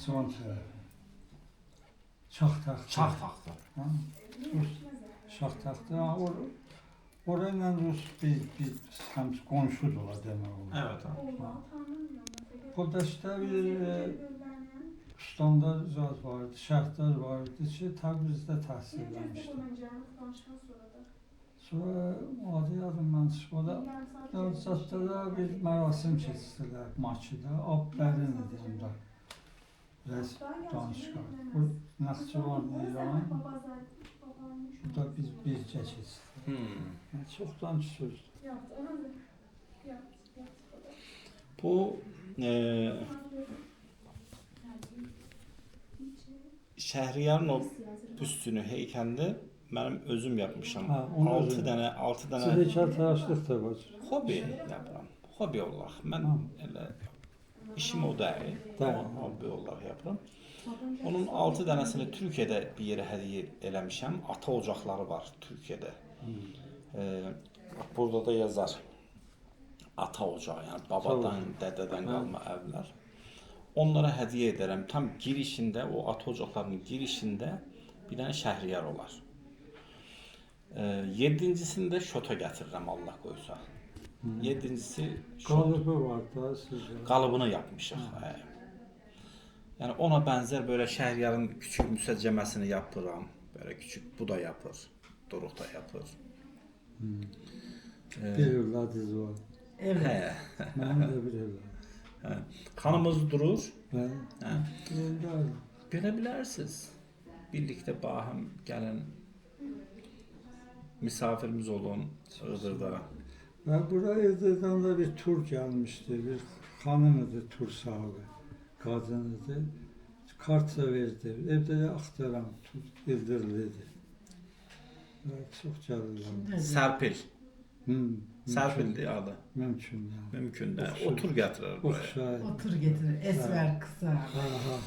Naxçıvan tərəfi. Şaxtaxta. Şaxtaxta. Ha, Şaxtaxta. Orayla Rus bir qonşudurlar demək olar. Evet abi. Burada işte bir ustamda zat vardı, şərtlər vardı ki, Təbrizdə təhsil eləmişdi. Sonra adı yadımdan çıxmadı. Zatda bir mərasim keçirdilər Bakıda. Abbərin idi onda. Biraz danışıq. Bu Naxçıvan, İran. Burada biz bircə keçirdik. Çoxdan sözdür. Bu Şəhriyarın o büstünü, heykəlini mənim özüm yapmışam. Ha, onu 6 özün. dənə, 6 dənə Siz heykəltaraşlıq da var. hobi yapıram. Hobi olaraq. Mən Ha. elə işim o deyil. Deyil. Amma hobi olaraq yapıram. Onun 6 dənəsini Türkiyədə bir yerə hədiyyə eləmişəm. Ata ocaqları var Türkiyədə. Burada da yazar. Ata ocağı, yəni babadan, dədədən qalma evlər. Onlara hədiyyə edərəm. Tam girişində, o ata ocaqlarının girişində bir dənə şəhriyar olar. 7-cisində şota gətirirəm Allah qoysa. 7-cisi Qalıbı var da sizdə. qalıbını yapmışıq. Yəni ona bənzər böyle şəhriyarın küçük müsəccəməsini yapıram. Böyle küçük bu da yapır. Duruq da yapır. Bir evladınız var. Hə. Mənim də bir evladım. Hə. Xanımız durur. Hə. Hə. Evladım. Belə bilərsiniz. Birlikdə bahəm gəlin. Misafirimiz olun Iğdırda. Və bura Iğdırdan da bir tur gəlmişdi. Bir xanım idi, tur sahibi. Qadın idi. Kartsa verdi. Evdə də axtaran tur Iğdırlı idi. Və çox gəlirlər. Sərpil. Sərpildir Sərpildir adı. Mümkün. Mümkün də. Oxşar. Otur gətirir buraya. Oxşar. Otur getirir. Esmer kısa. Ha.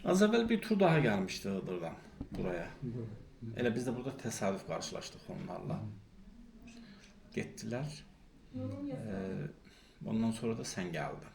Az əvvəl bir tur daha gəlmişdi Iğdırdan buraya. Bu. Elə biz də burada təsadüf qarşılaşdıq onlarla. Getdilər. Ondan sonra da sən gəldin.